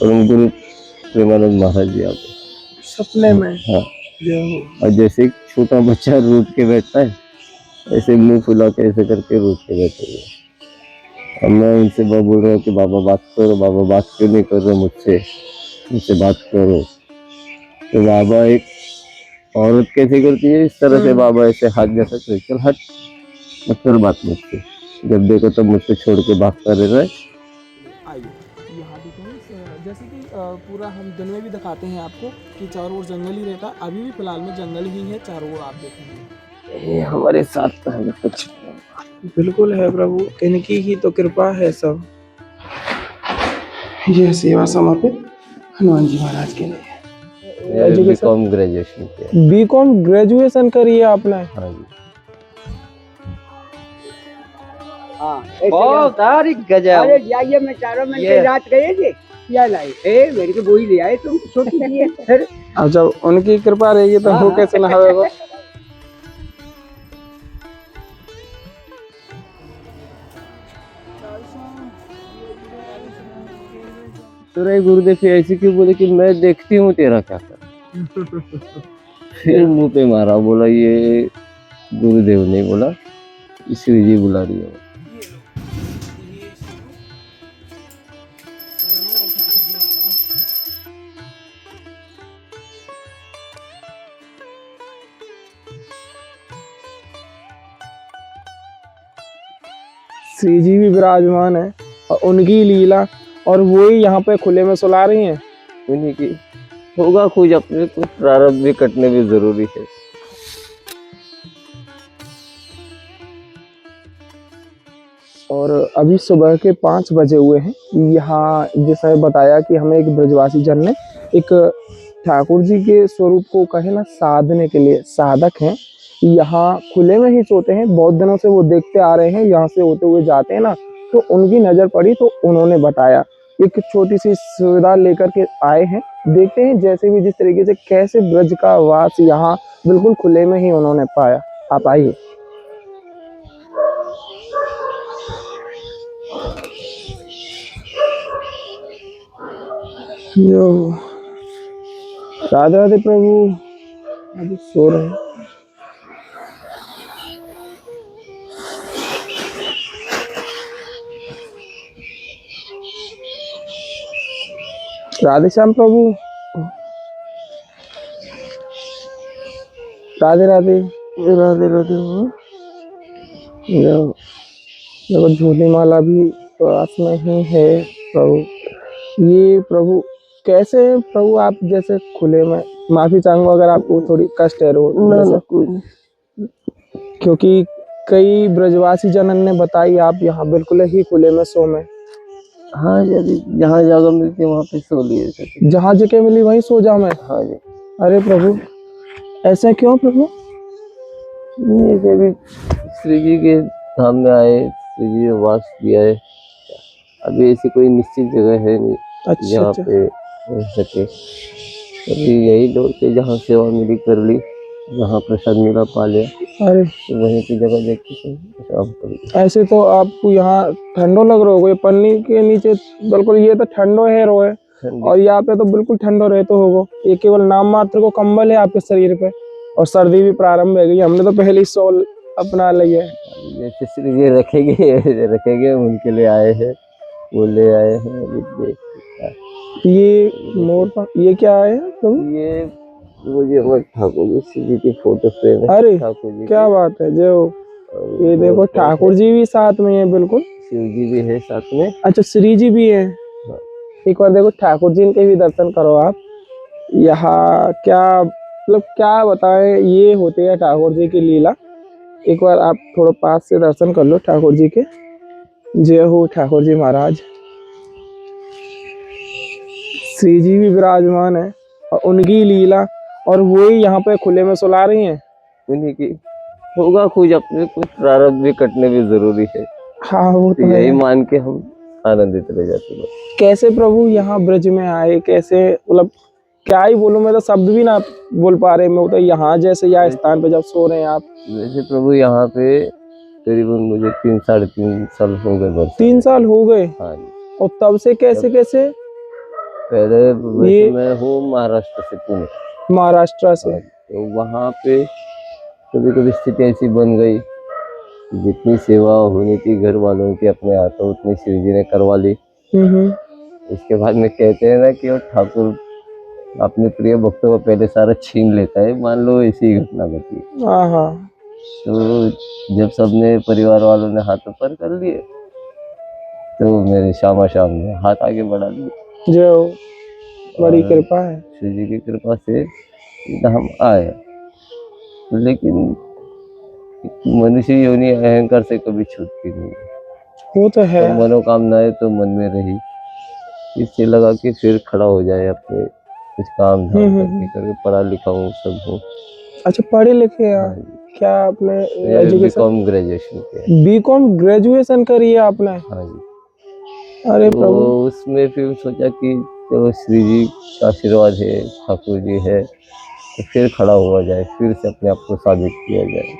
परम गुरु प्रेमानंद महाराज जी आप सपने में। हाँ। जय हो। और जैसे एक छोटा बच्चा रूठ के बैठता है, ऐसे मुंह फुला के ऐसे करके रूठ के बैठे हुए। और मैं उनसे बोल रहा हूँ कि बाबा बात करो, बाबा बात क्यों नहीं कर रहे मुझसे, मुझसे बात करो। तो बाबा एक औरत कैसे करती है इस तरह से, बाबा ऐसे हाथ जैसा चल हट मत कर बात मुझसे, जब देखो तब मुझसे छोड़ के भागता रहता है। आइए यहाँ देखेंगे जैसे कि पूरा हम दिन में भी दिखाते हैं आपको कि चारों ओर जंगल ही रहता, अभी भी फिलहाल में जंगल ही है चारों ओर, आप देखेंगे ये हमारे साथ तो हमें कुछ बिल्कुल है प्रभु, इनकी ही तो कृपा है सब। यह सेवा समर्पित हनुमान जी महाराज के लिए। बीकॉम ग्रेजुएशन किया। बीकॉम ग्रेजुएशन करी है आपने? हाँ जी। बहुत तारीख गजब। अरे जाइए, मैं चारों में के रात गए थे, क्या लाए ए मेरे को वही ले आए, तुम छोटी नहीं है फिर। अच्छा, उनकी कृपा रहेगी तो वो कैसे ना होगा। तो रे गुरुदेव फिर ऐसे क्यों बोले कि मैं देखती हूँ तेरा क्या कर। फिर मुंह पे मारा, बोला ये गुरुदेव नहीं बोला, श्री जी बुला रही है। श्री जी भी विराजमान है और उनकी लीला, और वो ही यहाँ पे खुले में सुला रही हैं। उन्हीं की होगा कुछ, अपने कुछ प्रारब्ध भी कटने भी जरूरी है। और अभी सुबह के 5 बजे हुए हैं। यहाँ जैसा बताया कि हमें एक ब्रजवासी जन ने एक ठाकुर जी के स्वरूप को कहे ना साधने के लिए, साधक हैं, यहाँ खुले में ही सोते हैं, बहुत दिनों से वो देखते आ रहे हैं, यहाँ से होते हुए जाते हैं ना, तो उनकी नजर पड़ी तो उन्होंने बताया, एक छोटी सी सुविधा लेकर के आए हैं। देखते हैं जैसे भी जिस तरीके से कैसे ब्रज का वास यहाँ बिल्कुल खुले में ही उन्होंने पाया। आप आइए। राधे राधे प्रभु, अभी सो रहे हैं। राधे श्याम प्रभु, राधे राधे। राधे राधे। देखो झूली माला भी पास में ही है प्रभु। ये प्रभु कैसे प्रभु आप जैसे खुले में, माफी चाहूंगा अगर आपको थोड़ी कष्ट है रो, क्योंकि कई ब्रजवासी जनन ने बताई आप यहाँ बिल्कुल ही खुले में सो में। हाँ यदि जहाँ जगह मिलती है वहाँ पे सो लिए, जहाँ जगह मिली वहीं सो जाऊं मैं। हाँ जी। अरे प्रभु ऐसा क्यों प्रभु? ऐसे भी श्री जी के धाम में आए, श्री जी ने वास किया है, अभी ऐसी कोई निश्चित जगह है नहीं जहाँ पे रह सके। अभी यही डोरते जहाँ सेवा मिली कर ली, जहाँ प्रसाद मिला पा लिया। अरे तो वहीं की जगह देखते थे। ऐसे तो आपको यहाँ ठंडो लग रहा होगा, ये पन्नी के नीचे बिल्कुल, ये तो ठंडो है रोए, और यहाँ पे तो बिल्कुल ठंडो रहते होगो। ये केवल नाम मात्र को कंबल है आपके शरीर पे, और सर्दी भी प्रारंभ हो गई। हमने तो पहले ही शॉल अपना लिया है। जैसे श्री जी रखेंगे उनके लिए आए हैं, वो ले आए हैं। ये मोर, ये क्या है तुम? ये मुझे ठाकुर जी श्री जी की फोटो फ्रेम है। अरे ठाकुर जी क्या बात है, जो ये देखो ठाकुर जी भी साथ में है, बिल्कुल शिव जी भी है साथ में। अच्छा श्री जी भी है। एक बार देखो ठाकुर जी के भी दर्शन करो आप। यहाँ क्या मतलब क्या बताएं, ये होते हैं ठाकुर जी की लीला। एक बार आप थोड़ा पास से दर्शन कर लो ठाकुर जी के। जय हो ठाकुर जी महाराज। श्री जी भी विराजमान है और उनकी लीला, और वो ही यहाँ पे खुले में सुला रही हैं। उन्हीं की होगा कुछ, अपने कुछ प्रारब्ध भी कटने भी जरूरी है। हाँ वो तो यही मान के हम आनंदित रह जाते हैं। कैसे प्रभु यहाँ ब्रज में आए, कैसे मतलब क्या ही बोलूं, मैं तो शब्द भी ना बोल पा रहे। मैं तो यहाँ जैसे यहाँ स्थान पे जब सो रहे हैं आप। वैसे प्रभु यहाँ पे करीबन मुझे 3-3.5 साल हो गए। 3 साल हो गए? हाँ जी। और तब से कैसे कैसे पहले वैसे ये मैं हूँ महाराष्ट्र से, पुणे। महाराष्ट्र से। तो वहाँ पे कभी कभी स्थिति ऐसी बन गई कि जितनी सेवा होनी थी घर वालों की अपने हाथों, उतनी शिव जी ने करवा ली। हम्म। इसके बाद में कहते हैं ना कि वो ठाकुर अपने प्रिय भक्तों को पहले सारा छीन लेता है, मान लो ऐसी ही घटना घटी। हाँ हाँ। तो जब सबने परिवार वालों ने हाथ ऊपर कर लिए तो मेरे शाम ने हाथ आगे बढ़ा लिए जो बड़ी और कृपा है। शिव जी की कृपा से सीधा हम आए। लेकिन मनुष्य योनि अहंकार से कभी छूटती नहीं है। वो तो है। तो मनोकामनाएं तो मन में रही, इससे लगा कि फिर खड़ा हो जाए अपने कुछ काम धाम करके करके, पढ़ा लिखा हूँ सब हूँ। अच्छा, पढ़े लिखे हैं हाँ आप? जी, क्या आपने मैं एजुकेशन? बीकॉम ग्रेजुएशन किया। बीकॉम ग्रेजुएशन करी है आपने? हाँ जी। अरे तो प्रभु। उसमें फिर सोचा कि चलो श्री जी का आशीर्वाद है, ठाकुर जी है, तो फिर खड़ा हुआ जाए, फिर से अपने आप को साबित किया जाए।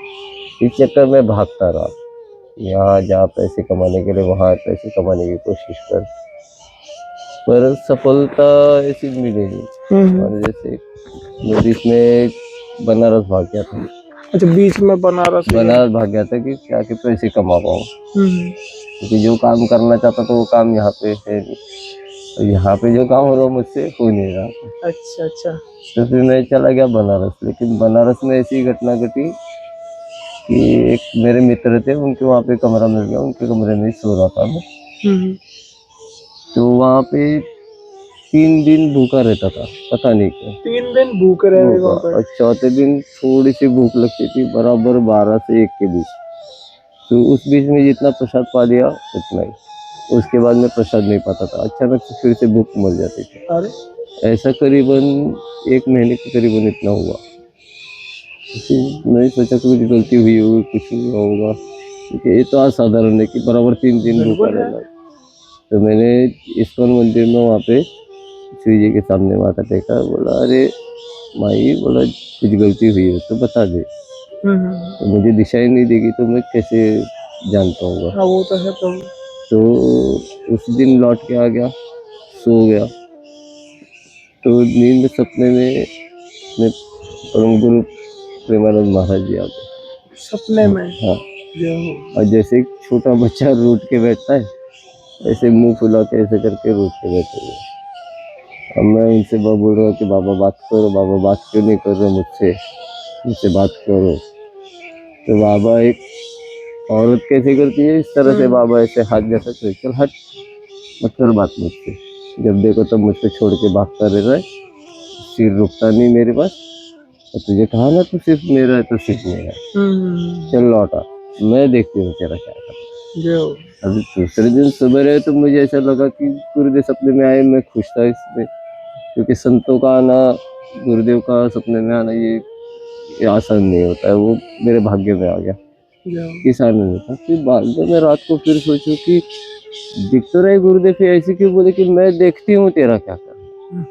इस चक्कर में भागता रहा, यहाँ जहाँ पैसे कमाने के लिए वहाँ पैसे कमाने की कोशिश कर, पर सफलता ऐसी मिली नहीं। और जैसे मैं बीच में बनारस भाग गया था। अच्छा, बीच में बनारस में? बनारस भाग गया था कि क्या के पैसे कमा पाऊँ, हम्म। क्योंकि जो काम करना चाहता था वो काम यहाँ पे है नहीं, और यहाँ पे जो काम हो रहा मुझसे हो नहीं रहा था। अच्छा अच्छा। तो फिर मैं चला गया बनारस। लेकिन बनारस में ऐसी घटना घटी कि एक मेरे मित्र थे, उनके वहाँ पे कमरा मिल गया, उनके कमरे में ही सो रहा था मैं। हम्म। तो वहाँ पे 3 दिन भूखा रहता था, पता नहीं क्यों। 3 दिन भूखे रहे भूखा, वहाँ पे? और चौथे दिन थोड़ी सी भूख लगती थी, बराबर 12 से 1 के बीच। तो उस बीच में जितना प्रसाद पा लिया उतना ही, उसके बाद में प्रसाद नहीं पाता था। अचानक से फिर से भूख मर जाती थी। अरे। ऐसा करीबन 1 महीने के करीबन इतना हुआ। फिर मैं सोचा कि कुछ गलती हुई होगी, कुछ हुआ होगा, क्योंकि ये तो असाधारण है कि बराबर 3 दिन भूखा बिल्कुल है। रहना। तो मैंने इस्कॉन मंदिर में वहाँ पे शिव जी के सामने माथा टेका, बोला अरे माई, बोला कुछ गलती हुई है तो बता दे, तो मुझे दिशा ही नहीं देगी तो मैं कैसे जान पाऊंगा। हाँ, वो तो है प्रभु। तो उस दिन लौट के आ गया, सो गया। तो नींद में सपने में अपने परम गुरु प्रेमानंद महाराज जी आ गए सपने में? हाँ। जय हो। और जैसे एक छोटा बच्चा रूठ के बैठता है, ऐसे मुंह फुला के ऐसे करके रूठ के बैठे हुए। अब मैं उनसे बोल रहा हूँ कि बाबा बात करो, बाबा बात क्यों नहीं कर रहे मुझसे, मुझसे बात करो। तो बाबा, एक औरत कैसे करती है इस तरह से, बाबा ऐसे हाथ जैसा करे, चल हट, मत कर बात मुझसे। जब देखो तब मुझसे छोड़ के भागता रहता है, सिर रुकता नहीं मेरे पास। और तुझे कहा ना तू सिर्फ मेरा है तो सिर्फ मेरा है, चल लौटा, मैं देखती हूँ तेरा क्या करना। अभी दूसरे दिन सुबह रहे तो मुझे ऐसा लगा कि गुरुदेव सपने में आए, मैं खुश था इसमें, क्योंकि संतों का आना, गुरुदेव का सपने में आना ये आसान नहीं होता है। वो मेरे भाग्य में आ गया, इस आनंद था। फिर बाद में मैं रात को फिर सोचूं कि दिख तो रहे गुरुदेव, फिर ऐसे क्यों बोले कि मैं देखती हूँ तेरा क्या करना।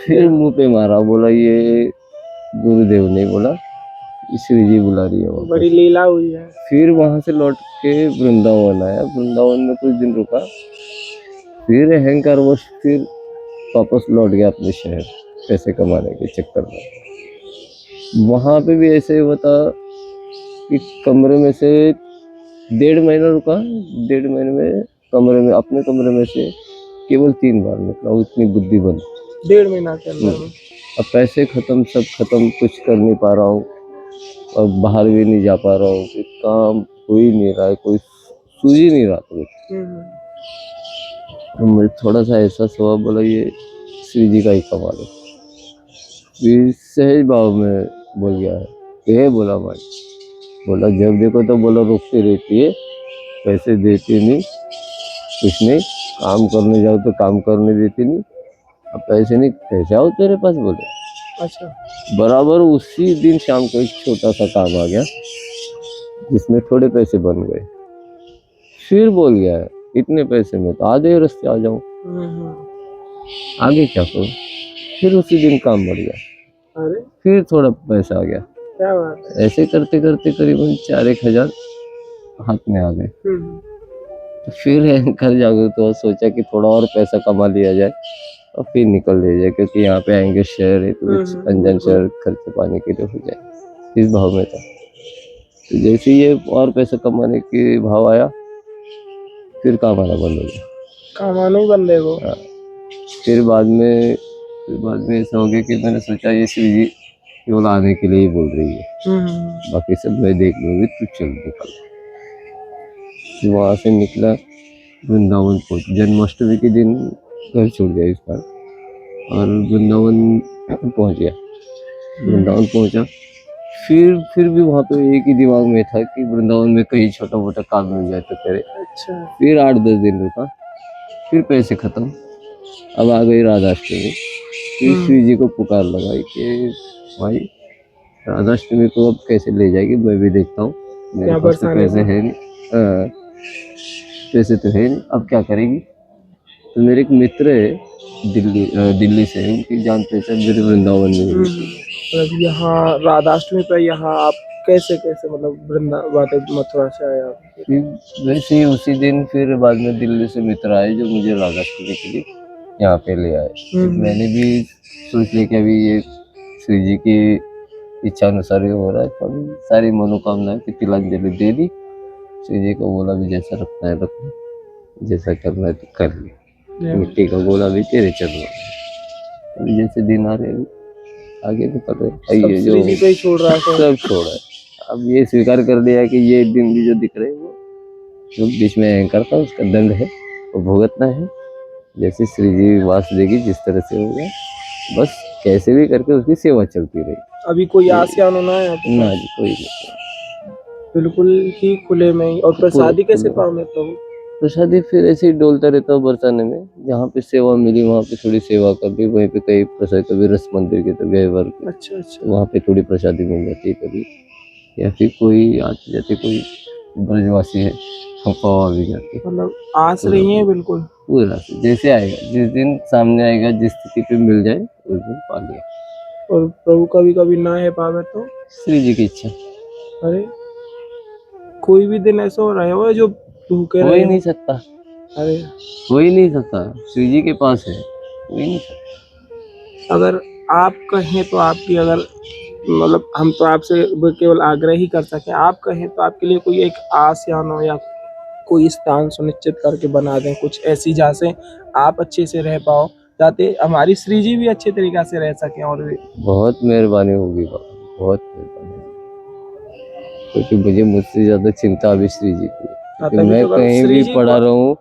फिर मुंह पे मारा, बोला ये गुरुदेव नहीं बोला, शिव जी बुला रही है। बड़ी लीला हुई है। फिर वहां से लौट के वृंदावन आया, वृंदावन में कुछ दिन रुका, फिर अहंकार वश फिर वापस लौट गया अपने शहर पैसे कमाने के चक्कर में। वहां पे भी ऐसे हुआ था कि कमरे में से 1.5 महीना रुका, 1.5 महीने में कमरे में, अपने कमरे में से केवल 3 बार निकला, उतनी बुद्धि बंद। 1.5 महीना के अंदर में? अब पैसे खत्म, सब खत्म, कुछ कर नहीं पा रहा हूँ, और बाहर भी नहीं जा पा रहा हूँ, काम हो ही नहीं रहा है, कोई सूझ ही नहीं रहा था कुछ। तो मुझे थोड़ा सा एहसास हुआ, बोला ये श्री जी का ही कमाल है। फिर सहज भाव में बोल गया है, ये बोला भाई, बोला जब देखो तो बोला रुकती रहती है, पैसे देती नहीं, कुछ नहीं, काम करने जाओ तो काम करने देती नहीं, अब पैसे नहीं, पैसे आओ तेरे पास, बोले। अच्छा। बराबर उसी दिन शाम को एक छोटा सा काम आ गया जिसमें थोड़े पैसे बन गए। फिर बोल गया है इतने पैसे में तो आधे रास्ते आ जाऊं, आगे क्या करूं। फिर उसी दिन काम बढ़ गया। अरे, फिर थोड़ा पैसा आ गया। क्या बात है। ऐसे करते करते करीबन 4-1 हजार हाथ में आ गए। तो फिर घर जाकर तो सोचा कि थोड़ा और पैसा कमा लिया जाए और फिर निकल लिया जाए, क्योंकि यहाँ पे आएंगे शहर है तो कुछ अनजान बिल्कुल। शहर खर्च पाने के लिए हो जाए, इस भाव में था। तो जैसे ही ये और पैसा कमाने के भाव आया, फिर काम आना बंद हो गया। कमाना ही बंदे को। हाँ, फिर बाद में ऐसा हो गया कि मैंने सोचा ये स्विगी केवल आने के लिए ही बोल रही है, बाकी सब मैं देख लूंगी, तू चल निकल। फिर वहाँ से निकला, वृंदावन पहुंच, जन्माष्टमी के दिन घर छोड़ दिया इस बार, और वृंदावन पहुंच गया। वृंदावन पहुंचा, फिर भी वहाँ पे एक ही दिमाग में था कि वृंदावन में कहीं छोटा मोटा काम मिल जाए तो करे। अच्छा। फिर 8-10 दिन रुका, फिर पैसे खत्म, अब आ गई राधाष्टमी। फिर श्री जी को पुकार लगाई कि भाई राधाष्टमी को अब कैसे ले जाएगी, मैं भी देखता हूँ, मेरे क्या पास तो परेशानी पैसे है नहीं, हाँ, पैसे तो है नहीं, अब क्या करेगी। तो मेरे एक मित्र है दिल्ली से, उनकी जान पहचान मेरे वृंदावन में हुई थी। मतलब यहाँ राधाष्टमी पे यहाँ आप कैसे कैसे मतलब वृंदावन मथुरा से आए आप? फिर वैसे ही उसी दिन फिर बाद में दिल्ली से मित्र आए जो मुझे राधाष्टमी के लिए यहाँ पे ले आए। फिर मैंने भी सोच लिया कि अभी ये श्री जी की इच्छा अनुसार ही हो रहा है, तो अभी सारी मनोकामनाएं की तिलांजलि दे दी। श्री जी को बोला भी जैसा रखना है रखना, जैसा करना है तो कर ले, मिट्टी का गोला भी तेरे चरणों में। अभी जैसे दिन आ रहे हैं, आगे निकल रहे, ये जो श्री जी पे ही छोड़ रहा है सब छोड़ा है। अब ये स्वीकार कर लिया है कि ये दिन भी जो दिख रहे हैं वो जो बीच में अहंकार था उसका दंड है, वो भुगतना है। जैसे श्री जी वास देगी जिस तरह से होगा, बस कैसे भी करके उसकी सेवा चलती रही। अभी कोई आसियान होना है आपके ना पास? जी, कोई नहीं। बिल्कुल ही खुले में ही। और प्रसादी कैसे पाओगे तो? प्रसादी फिर ऐसे ही डोलता रहता हूँ बरसाने में, जहाँ पे सेवा मिली वहाँ पे थोड़ी सेवा कर ली, वहीं पे कहीं प्रसाद, कभी रस मंदिर के तो गए वर्ग, अच्छा अच्छा। वहाँ पे थोड़ी प्रसादी मिल जाती है कभी, या फिर कोई आते जाते कोई ब्रजवासी है हम पवा भी जाते। मतलब आस रही है बिल्कुल पूरा से जैसे आएगा, जिस दिन सामने आएगा, जिस स्थिति पे मिल जाए उस दिन पा लिया। और प्रभु कभी कभी ना है पावे तो? श्री जी की इच्छा। अरे कोई भी दिन ऐसा हो रहा है जो भूखे हो रहे ही हो? नहीं सकता, अरे हो ही नहीं सकता, श्री जी के पास है, हो ही नहीं सकता। अगर आप कहें तो आपकी, अगर मतलब हम तो आपसे केवल आग्रह ही कर सकें, आप कहें तो आपके लिए कोई एक आसियान हो या कोई स्थान सुनिश्चित करके बना दें, कुछ ऐसी जहाँ से आप अच्छे से रह पाओ, ताकि हमारी श्री जी भी अच्छे तरीके से रह सकें। और भी बहुत मेहरबानी होगी बाबा, बहुत मेहरबानी होगी। क्योंकि मुझे मुझसे ज्यादा चिंता अभी श्री जी की है, क्योंकि तभी मैं तो कहीं श्री भी जी पड़ा को, रहूं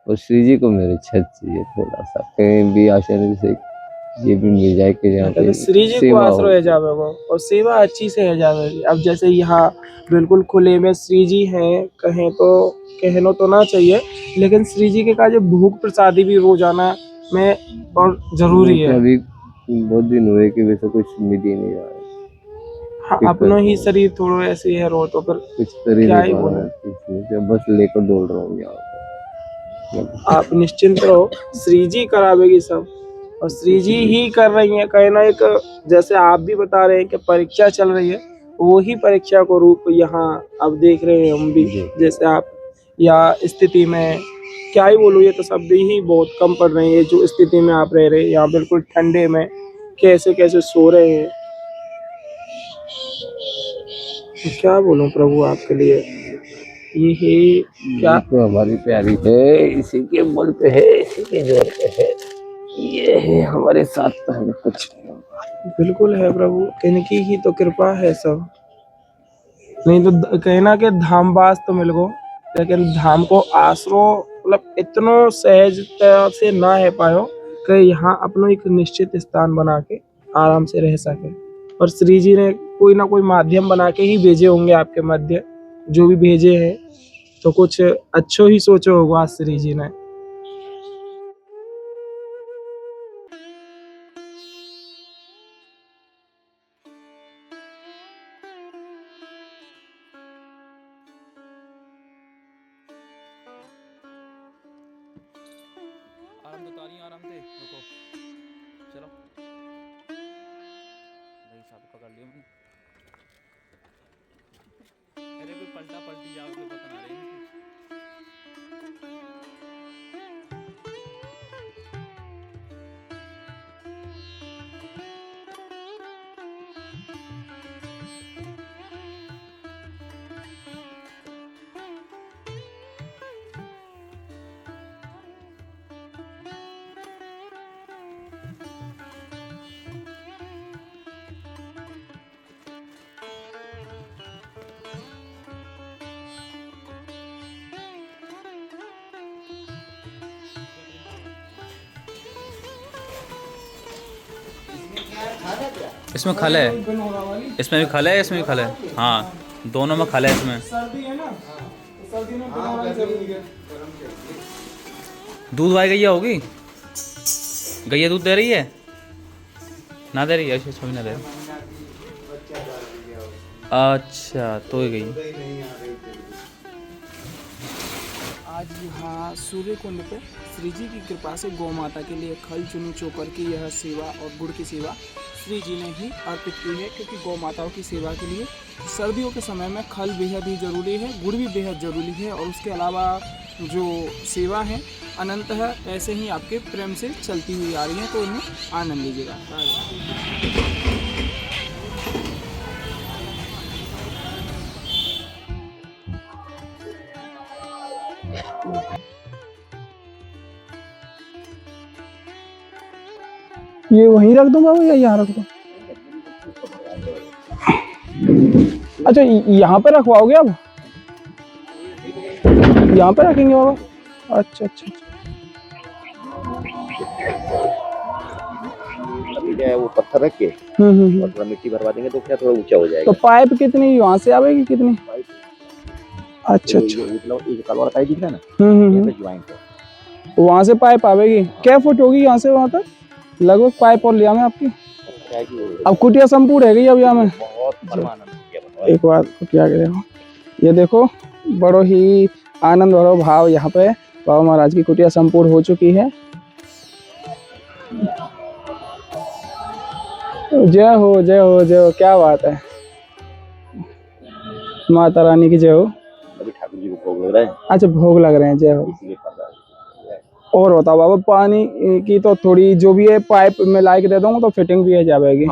और श्री जी को मेरे छत चाहिए, थोड़ा सा कहीं भी आसानी से ये भी मिल जाए कि यहाँ पे श्री जी को सेवा आश्रय हो। है जावेगो और सेवा अच्छी से है जावेगी। अब जैसे यहाँ बिल्कुल खुले में श्री जी हैं, कहें तो कहना तो ना चाहिए, लेकिन श्री जी के का जो भूख प्रसादी भी रोजाना में और जरूरी है। अभी बहुत दिन हुए कि वैसे कुछ मिल ही नहीं रहा है, हाँ, अपना ही शरीर थोड़ा ऐसे ही है रो, तो फिर कुछ कर ही क्या नहीं ही पा रहा बोले। हूँ, इसमें बस लेकर डोल रहा हूँ यहाँ आप निश्चिंत रहो, श्री जी करावेगी सब, और श्री जी ही कर रही है। कहना एक, जैसे आप भी बता रहे हैं कि परीक्षा चल रही है, वो ही परीक्षा को रूप यहाँ अब देख रहे हैं हम भी। जैसे आप या स्थिति में क्या ही बोलूँ, ये तो शब्द ही बहुत कम पड़ रहे हैं। जो स्थिति में आप रह रहे हैं यहाँ बिल्कुल ठंडे में, कैसे कैसे सो रहे हैं, क्या बोलूं प्रभु आपके लिए। ये है क्या, तो हमारी प्यारी है, इसी के बल पे है, इसी के जोर पे है, ये है हमारे साथ, तो हमें कुछ बिल्कुल है प्रभु, इनकी ही तो कृपा है सब। नहीं तो कहना के धामवास तो मिल गो, लेकिन धाम को आसरो मतलब इतनो सहजता से ना है पायो कि यहाँ अपनो एक निश्चित स्थान बना के आराम से रह सके। और श्री जी ने कोई ना कोई माध्यम बना के ही भेजे होंगे आपके मध्य, जो भी भेजे हैं तो कुछ अच्छो ही सोचो होगा श्री जी ने। आराम तो तारी आराम थे, रुको चलो भाई साहब पकड़ लिया मैंने। अरे कोई पलटा पलटी जाओ तो पता ना रहे। इसमें खल है, इसमें भी खल है, इसमें भी खल है। हाँ, दोनों में खल है इसमें। सर्दी है ना, तो सर्दी में बिना वाली जरूरी है। दूध भाई गैया होगी, गैया दूध दे रही है ना, दे रही है? अच्छा, छवि ना दे रही। अच्छा, तो ही गई। आज यहाँ सूर्य कुंड पे श्री जी की कृपा से गौ माता के लिए खल चुनी चोकर की यह सेवा और गुड़ की सेवा श्री जी ने ही अर्पित की है, क्योंकि गौ माताओं की सेवा के लिए सर्दियों के समय में खल बेहद ही ज़रूरी है, गुड़ भी बेहद ज़रूरी है। और उसके अलावा जो सेवा है अनंत है, ऐसे ही आपके प्रेम से चलती हुई आ रही है, तो इन्हें आनंद लीजिएगा। ये वहीं रख दूँ बाबा या यहाँ रख दूँ? अच्छा, यहाँ पे रखवाओगे आप? यहाँ पे रखेंगे बाबा? अच्छा अच्छा अच्छा। अभी क्या है, वो पत्थर रख के और थोड़ा मिट्टी भरवा देंगे तो क्या थोड़ा ऊंचा हो जाएगा। तो पाइप कितनी वहाँ से आवेगी, कितनी? अच्छा अच्छा। ये तलवार पाइप दिख रहा है ना, ये पे ज्वाइंट है। वहाँ से पाइप आवेगी। क्या फुट होगी यहाँ से वहाँ तक लगभग पाइप? और लिया मैं आपकी अब कुटिया संपूर्ण है गई अब यहाँ में। बहुत परमानंद। एक बार कुटिया के देखो, ये देखो बड़ो ही आनंद भरो भाव यहाँ पे बाबा महाराज की कुटिया संपूर्ण हो चुकी है। जय हो जय हो जय हो, क्या बात है, माता रानी की जय हो। अभी ठाकुर जी को भोग लग रहा है। अच्छा, भोग लग रहे हैं, जय हो। और बताओ बाबा, पानी की तो थोड़ी जो भी है पाइप में ला के दे दूंगा तो फिटिंग भी है जाएगी।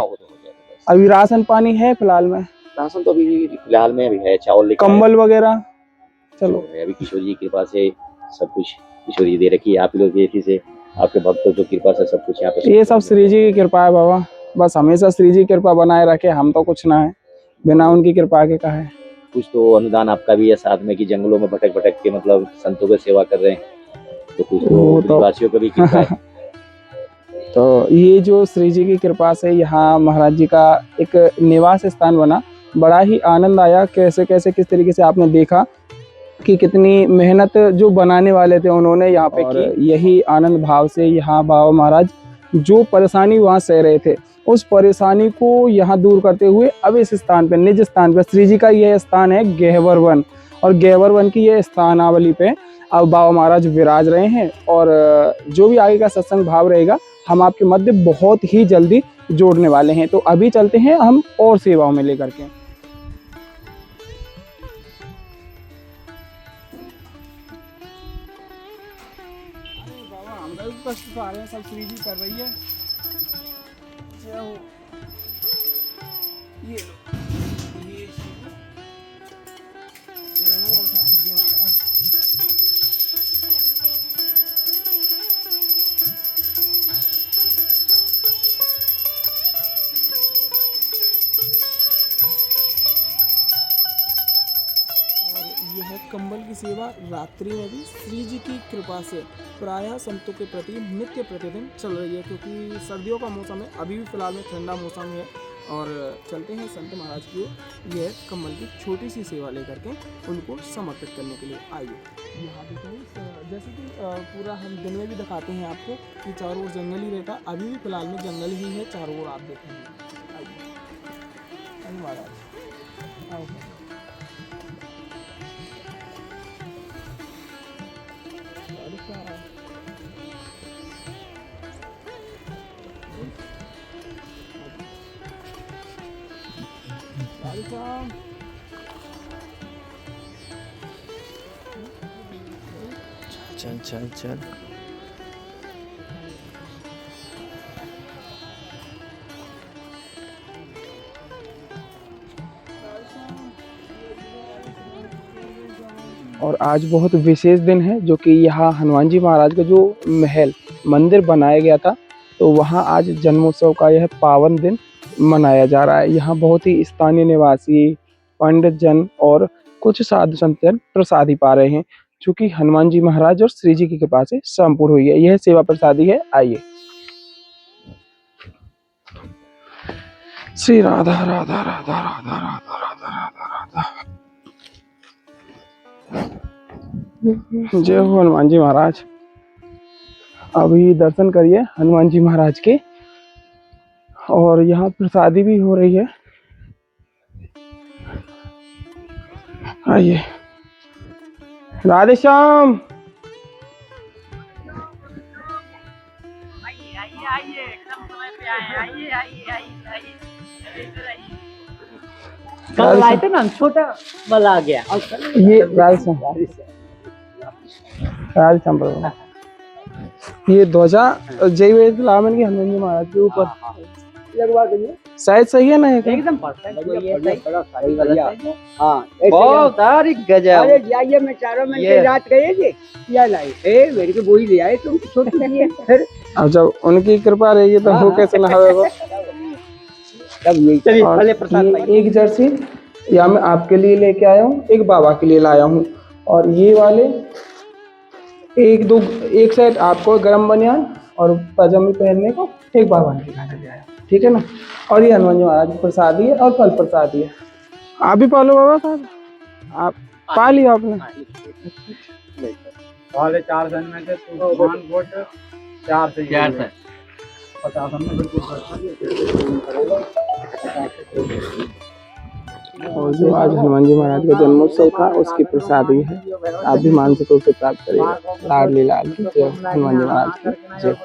अभी राशन पानी है फिलहाल में? राशन तो अभी फिलहाल में अभी है, चावल कंबल वगैरह चलो अभी किशोर जी की कृपा से सब कुछ किशोर जी दे रखी है। आप लोग की से, आपके भक्तों की कृपा से सब कुछ यहाँ पे, ये सब श्री जी की कृपा है बाबा। बस हमेशा श्री जी की कृपा बनाए रखे, हम तो कुछ ना है, बिना उनकी कृपा के कहा है। कुछ तो अनुदान आपका भी है साथ में कि जंगलों में भटक भटक के मतलब संतों की सेवा कर रहे हैं, तो कुछ तो वासियों को भी कृपा है। तो ये जो श्री जी की कृपा से यहाँ महाराज जी का एक निवास स्थान बना, बड़ा ही आनंद आया। कैसे कैसे किस तरीके से आपने देखा कि कितनी मेहनत जो बनाने वाले थे उन्होंने यहाँ पे की। यही आनंद भाव से यहाँ बाबा महाराज जो परेशानी वहाँ सह रहे थे, उस परेशानी को यहाँ दूर करते हुए अब इस स्थान पे, निज स्थान पे, श्री जी का यह स्थान है गहवर वन, और गहवर वन की यह स्थानावली पे अब बाबा महाराज विराज रहे हैं। और जो भी आगे का सत्संग भाव रहेगा हम आपके मध्य बहुत ही जल्दी जोड़ने वाले हैं। तो अभी चलते हैं हम और सेवाओं में लेकर के। बाबा हमरा भी कष्ट आ रहे हैं, सब श्री जी कर रही है। जय हो। ये लो, ये जय हो ठाकुर जी महाराज। और यह है कंबल की सेवा रात्रि में भी श्री जी की कृपा से प्रायः संतों के प्रति नित्य प्रतिदिन चल रही है, क्योंकि सर्दियों का मौसम है, अभी भी फिलहाल में ठंडा मौसम है। और चलते हैं संत महाराज की ओर, यह कंबल की छोटी सी सेवा लेकर के उनको समर्पित करने के लिए। आइए यहाँ देखें, जैसे कि पूरा हम दिन में भी दिखाते हैं आपको कि चारों ओर जंगल ही रहता, अभी भी फिलहाल में जंगल ही है चारों ओर, आप देखेंगे। आइए महाराज आओ। चल चल चल। और आज बहुत विशेष दिन है, जो कि यहाँ हनुमान जी महाराज का जो महल मंदिर बनाया गया था, तो वहाँ आज जन्मोत्सव का यह पावन दिन मनाया जा रहा है। यहाँ बहुत ही स्थानीय निवासी, पंडित जन और कुछ साधु संत जन प्रसादी पा रहे हैं, जो कि हनुमान जी महाराज और श्री जी की कृपा से संपूर्ण हुई है। यह सेवा प्रसादी है, आइए। श्री राधा राधा राधा राधा राधा राधा राधा राधा। जय हो हनुमान जी महाराज। अभी दर्शन करिए हनुमान जी महाराज के, और यहाँ प्रसादी भी हो रही है, आइए। राधे श्याम। कल आए थे ना, छोटा वाला आ गया। ये राधे श्याम, राधे श्याम प्रभु। ये ध्वजा जय लामन की हनुमान जी महाराज के ऊपर लगवा दीजिए, शायद सही है ना? एकदम परफेक्ट। हाँ बहुत सारी गजब। अरे जाइए, मैं 4 महीने रात गए थे, क्या लाए? मेरे को वही ले आए तुम, छोटी नहीं है फिर। अब जब उनकी कृपा रहेगी तो वो कैसे ना होगा। तब यही चलिए पहले प्रसाद। ये एक जर्सी या मैं आपके लिए लेके आया हूँ, एक बाबा के लिए लाया हूँ, और ये वाले एक सेट आपको गरम बनियान और पजामे पहनने को, एक बाबा ने ले आया, ठीक है ना? और ये हनुमान जी महाराज प्रसादी है और फल प्रसादी है। आप भी पालो बाबा साहब, आप पा लिया आपने? पहले 4 दिन में थे तो 4 से 50 और जो आज हनुमान जी महाराज का जन्मोत्सव था, उसकी प्रसादी है। आप भी मानसिक रूप से प्राप्त करिएगा। लाडली लाल की जय, हनुमान जी महाराज की जय।